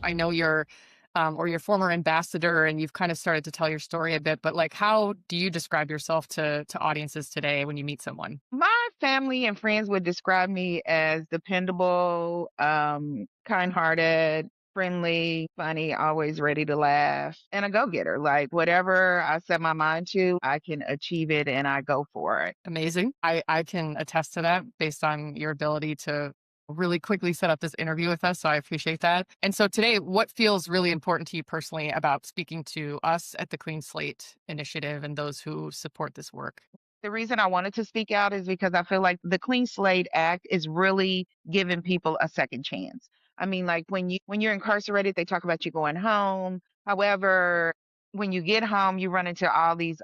I know you're or your former ambassador, and you've kind of started to tell your story a bit, but like, how do you describe yourself to audiences today when you meet someone? My family and friends would describe me as dependable, kind-hearted, friendly, funny, always ready to laugh, and a go-getter. Like whatever I set my mind to, I can achieve it and I go for it. Amazing. I can attest to that based on your ability to really quickly set up this interview with us. So I appreciate that. And so today, what feels really important to you personally about speaking to us at the Clean Slate Initiative and those who support this work? The reason I wanted to speak out is because I feel like the Clean Slate Act is really giving people a second chance. I mean, like when you're incarcerated, they talk about you going home. However, when you get home, you run into all these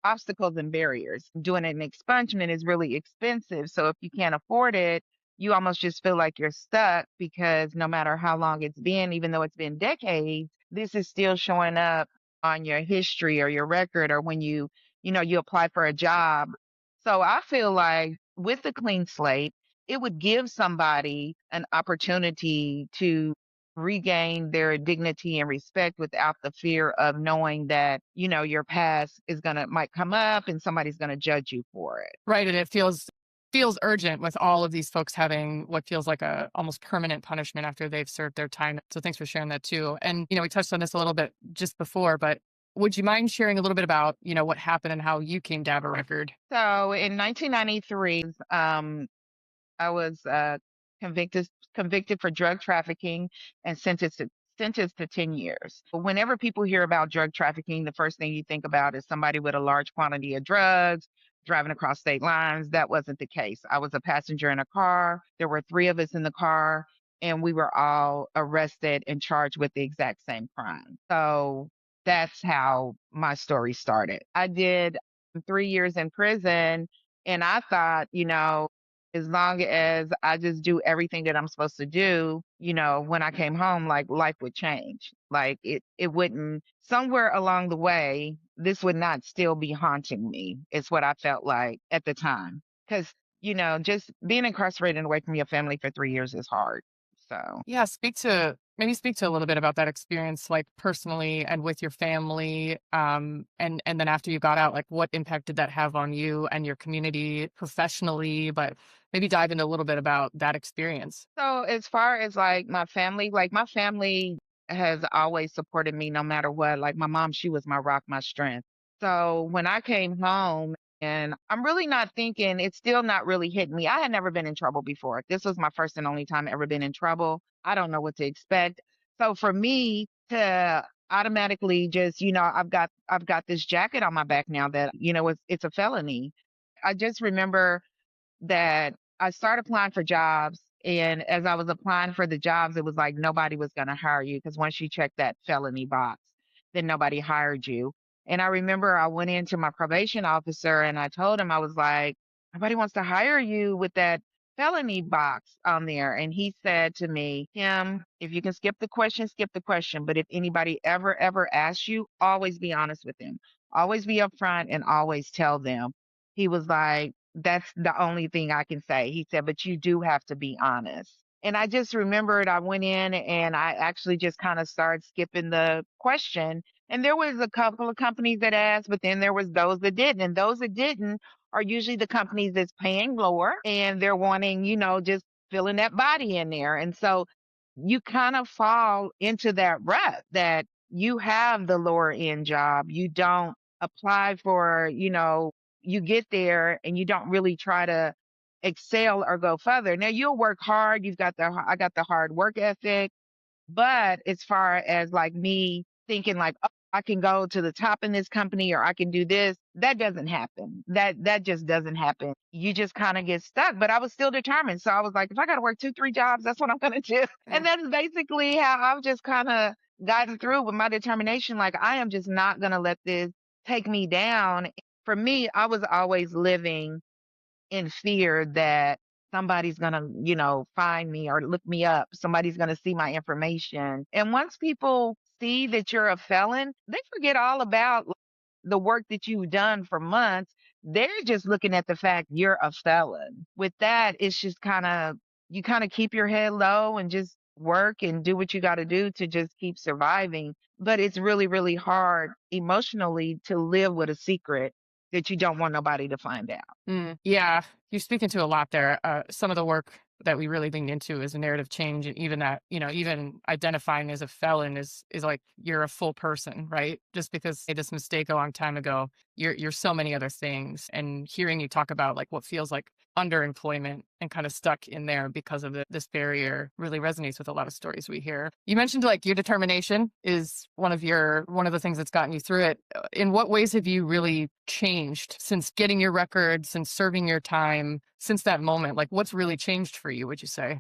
obstacles and barriers. Doing an expungement is really expensive. So if you can't afford it, you almost just feel like you're stuck because no matter how long it's been, even though it's been decades, this is still showing up on your history or your record or when you apply for a job. So I feel like with the clean slate, it would give somebody an opportunity to regain their dignity and respect without the fear of knowing that, your past might come up and somebody's gonna judge you for it. Right. And it feels urgent with all of these folks having what feels like a almost permanent punishment after they've served their time. So thanks for sharing that too. And we touched on this a little bit just before, but would you mind sharing a little bit about, what happened and how you came to have a record? So in 1993, I was convicted for drug trafficking and sentenced to 10 years. Whenever people hear about drug trafficking, the first thing you think about is somebody with a large quantity of drugs driving across state lines. That wasn't the case. I was a passenger in a car. There were three of us in the car, and we were all arrested and charged with the exact same crime. So that's how my story started. I did 3 years in prison, and I thought, as long as I just do everything that I'm supposed to do, when I came home, like life would change. Like it wouldn't, somewhere along the way, this would not still be haunting me, is what I felt like at the time. Because, just being incarcerated and away from your family for 3 years is hard. So. Yeah, speak to a little bit about that experience, like personally and with your family. And then after you got out, like what impact did that have on you and your community professionally? But maybe dive into a little bit about that experience. So as far as like my family has always supported me no matter what. Like my mom, she was my rock, my strength. So when I came home and I'm really not thinking, it's still not really hitting me. I had never been in trouble before. This was my first and only time ever been in trouble. I don't know what to expect. So for me to automatically just, I've got this jacket on my back now that, it's a felony. I just remember that I started applying for jobs. And as I was applying for the jobs, it was like nobody was going to hire you because once you check that felony box, then nobody hired you. And I remember I went into my probation officer and I told him, I was like, nobody wants to hire you with that felony box on there. And he said to me, Kim, if you can skip the question, skip the question. But if anybody ever asks you, always be honest with them. Always be upfront and always tell them. He was like, that's the only thing I can say. He said, but you do have to be honest. And I just remembered I went in and I actually just kind of started skipping the question. And there was a couple of companies that asked, but then there was those that didn't. And those that didn't are usually the companies that's paying lower and they're wanting, just filling that body in there. And so you kind of fall into that rut that you have the lower end job. You don't apply for, you get there and you don't really try to excel or go further. Now you'll work hard. I got the hard work ethic, but as far as like me thinking like, oh, I can go to the top in this company or I can do this, that doesn't happen. That just doesn't happen. You just kind of get stuck. But I was still determined. So I was like, if I got to work 2, 3 jobs, that's what I'm gonna do. And that's basically how I've just kind of gotten through with my determination. Like I am just not gonna let this take me down. For me, I was always living in fear that somebody's going to, find me or look me up. Somebody's going to see my information. And once people see that you're a felon, they forget all about the work that you've done for months. They're just looking at the fact you're a felon. With that, it's just you kind of keep your head low and just work and do what you got to do to just keep surviving. But it's really, really hard emotionally to live with a secret that you don't want nobody to find out. Yeah, you're speaking to a lot there. Some of the work that we really leaned into is a narrative change, and even that, even identifying as a felon is like you're a full person, right? Just because you made this mistake a long time ago, you're so many other things. And hearing you talk about like what feels like underemployment and kind of stuck in there because of this barrier really resonates with a lot of stories we hear. You mentioned like your determination is one of the things that's gotten you through it. In what ways have you really changed since getting your record, since serving your time, since that moment? Like what's really changed for you, would you say?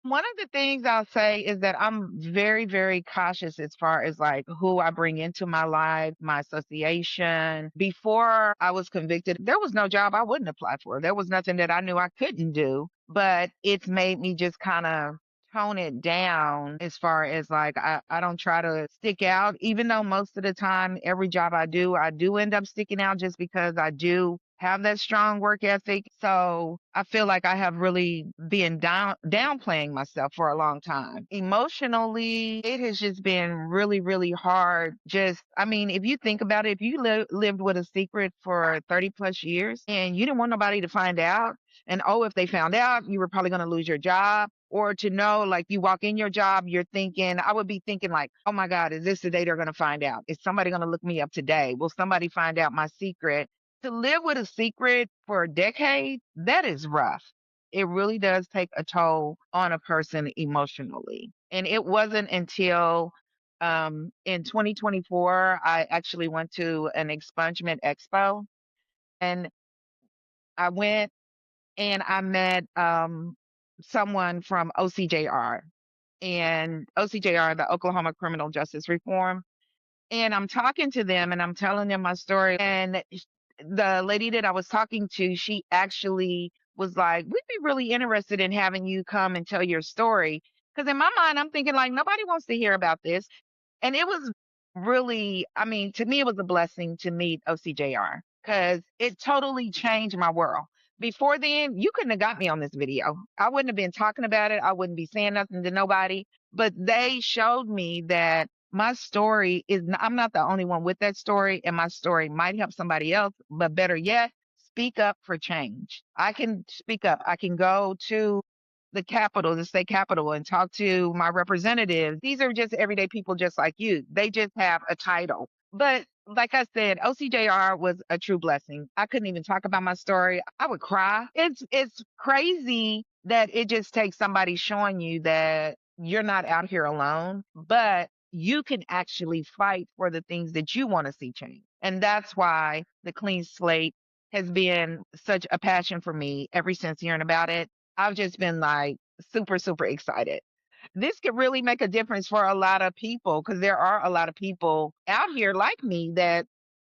One of the things I'll say is that I'm very, very cautious as far as like who I bring into my life, my association. Before I was convicted, there was no job I wouldn't apply for. There was nothing that I knew I couldn't do, but it's made me just kind of tone it down as far as like I don't try to stick out, even though most of the time every job I do end up sticking out just because I do have that strong work ethic. So I feel like I have really been downplaying myself for a long time. Emotionally, it has just been really, really hard. Just, I mean, if you think about it, if you lived with a secret for 30 plus years and you didn't want nobody to find out, and oh, if they found out, you were probably going to lose your job. Or to know, like you walk in your job, you're thinking, I would be thinking, like, oh my God, is this the day they're going to find out? Is somebody going to look me up today? Will somebody find out my secret? To live with a secret for a decade, that is rough. It really does take a toll on a person emotionally. And it wasn't until in 2024, I actually went to an expungement expo, and I went and I met someone from OCJR, and OCJR, the Oklahoma Criminal Justice Reform. And I'm talking to them and I'm telling them my story. And the lady that I was talking to, she actually was like, we'd be really interested in having you come and tell your story. Because in my mind, I'm thinking, like, nobody wants to hear about this. And it was really, I mean, to me, it was a blessing to meet OCJR because it totally changed my world. Before then, you couldn't have got me on this video. I wouldn't have been talking about it. I wouldn't be saying nothing to nobody. But they showed me that my story is, I'm not the only one with that story, and my story might help somebody else. But better yet, speak up for change. I can speak up. I can go to the Capitol, the state Capitol, and talk to my representatives. These are just everyday people just like you. They just have a title. But like I said, OCJR was a true blessing. I couldn't even talk about my story. I would cry. It's crazy that it just takes somebody showing you that you're not out here alone, but you can actually fight for the things that you want to see change. And that's why the Clean Slate has been such a passion for me ever since hearing about it. I've just been like super, super excited. This could really make a difference for a lot of people because there are a lot of people out here like me that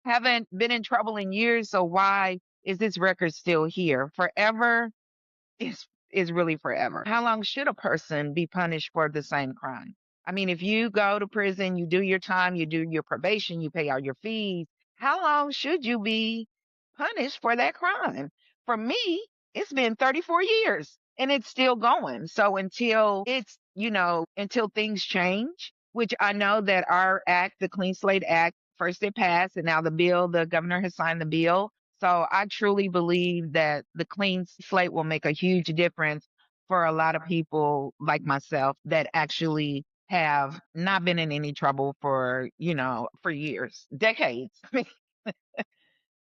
haven't been in trouble in years. So why is this record still here? Forever is really forever. How long should a person be punished for the same crime? I mean, if you go to prison, you do your time, you do your probation, you pay all your fees, how long should you be punished for that crime? For me, it's been 34 years and it's still going. So until it's, until things change, which I know that our act, the Clean Slate Act, first it passed and now the governor has signed the bill. So I truly believe that the Clean Slate will make a huge difference for a lot of people like myself that actually have not been in any trouble for, for years, decades. I mean,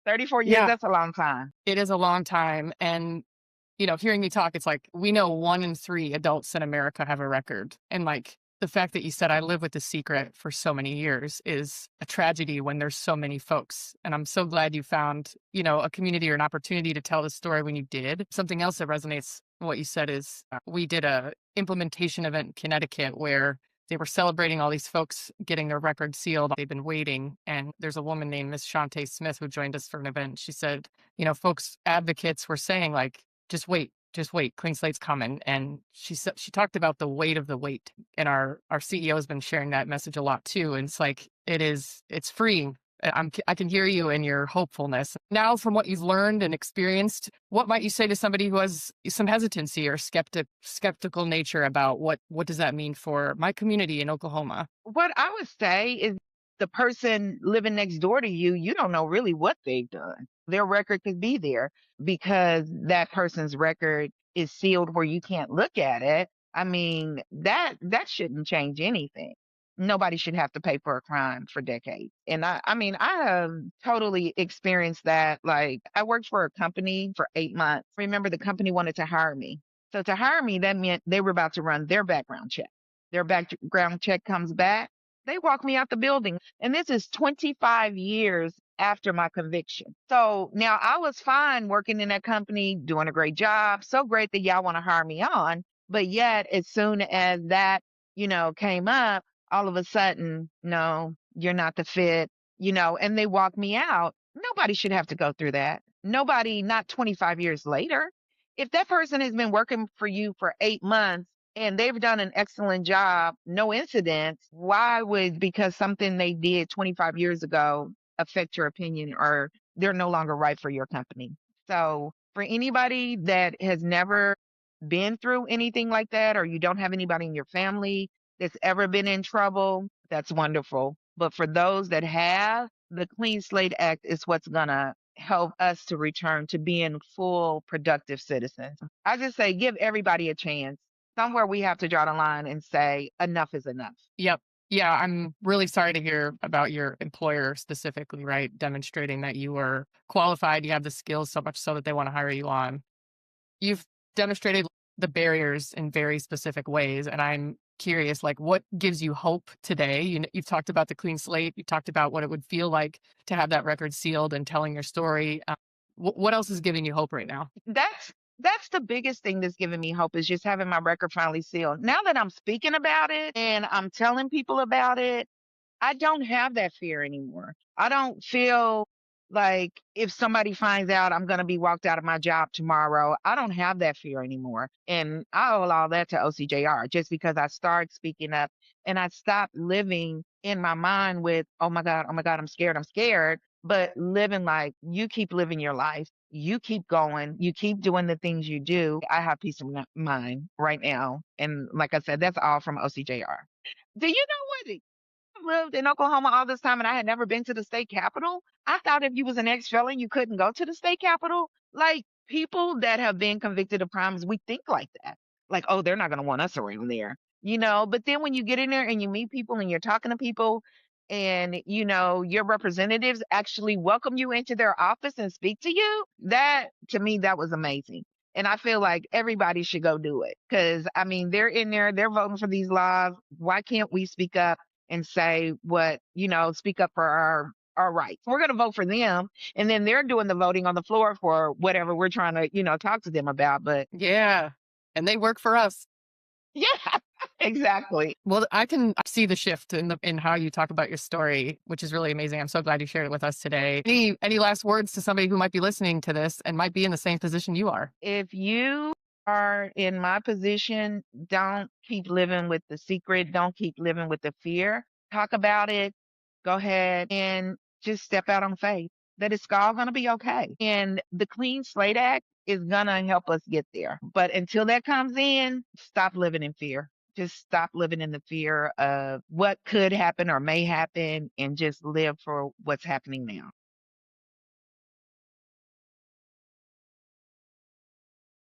34 years, Yeah, that's a long time. it is a long time. And hearing me talk, it's like we know 1 in 3 adults in America have a record. And like the fact that you said I live with the secret for so many years is a tragedy when there's so many folks. And I'm so glad you found, a community or an opportunity to tell the story when you did. Something else that resonates what you said is we did a implementation event in Connecticut where they were celebrating all these folks getting their record sealed. They've been waiting. And there's a woman named Miss Shantae Smith who joined us for an event. She said, folks, advocates were saying like, just wait, Clean Slate's coming. And she said, she talked about the weight of the wait. And our CEO has been sharing that message a lot too. And it's like, it's freeing I can hear you in your hopefulness. Now, from what you've learned and experienced, what might you say to somebody who has some hesitancy or skeptical nature about what does that mean for my community in Oklahoma? What I would say is the person living next door to you, you don't know really what they've done. Their record could be there because that person's record is sealed where you can't look at it. I mean, that shouldn't change anything. Nobody should have to pay for a crime for decades. And I mean, I have totally experienced that. Like, I worked for a company for 8 months. Remember, the company wanted to hire me. So to hire me, that meant they were about to run their background check. Their background check comes back, they walk me out the building. And this is 25 years after my conviction. So now I was fine working in that company, doing a great job. So great that y'all want to hire me on. But yet, as soon as that, came up, all of a sudden, no, you're not the fit, and they walk me out. Nobody should have to go through that. Nobody, not 25 years later. If that person has been working for you for 8 months, and they've done an excellent job, no incidents, why would, because something they did 25 years ago, affect your opinion, or they're no longer right for your company? So, for anybody that has never been through anything like that, or you don't have anybody in your family that's ever been in trouble, that's wonderful. But for those that have, the Clean Slate Act is what's going to help us to return to being full, productive citizens. I just say give everybody a chance. Somewhere we have to draw the line and say enough is enough. Yep. Yeah, I'm really sorry to hear about your employer specifically, right? Demonstrating that you were qualified, you have the skills so much so that they want to hire you on. You've demonstrated the barriers in very specific ways, and I'm curious, like, what gives you hope today? You've talked about the clean slate. You talked about what it would feel like to have that record sealed and telling your story. What else is giving you hope right now? That's the biggest thing that's giving me hope, is just having my record finally sealed. Now that I'm speaking about it and I'm telling people about it, I don't have that fear anymore. I don't feel like if somebody finds out I'm going to be walked out of my job tomorrow, I don't have that fear anymore. And I owe all that to OCJR, just because I started speaking up and I stopped living in my mind with, oh my God, I'm scared. But living like, you keep living your life, you keep going, you keep doing the things you do. I have peace of mind right now. And like I said, that's all from OCJR. Do you know what? Lived in Oklahoma all this time and I had never been to the state capitol. I thought if you was an ex-felon, you couldn't go to the state capitol. Like, people that have been convicted of crimes, we think like that. Like, oh, they're not going to want us around there, But then when you get in there and you meet people and you're talking to people, and your representatives actually welcome you into their office and speak to you, that, to me, that was amazing. And I feel like everybody should go do it, because I mean, they're in there, they're voting for these laws. Why can't we speak up and say what, speak up for our rights? We're going to vote for them, and then they're doing the voting on the floor for whatever we're trying to, talk to them about. But Yeah, and they work for us. yeah, exactly. Well, I can see the shift in how you talk about your story, which is really amazing. I'm so glad you shared it with us today. Any last words to somebody who might be listening to this and might be in the same position you are? If you are in my position, don't keep living with the secret. Don't keep living with the fear. Talk about it. Go ahead and just step out on faith that it's all going to be okay. And the Clean Slate Act is going to help us get there. But until that comes in, stop living in fear. Just stop living in the fear of what could happen or may happen, and just live for what's happening now.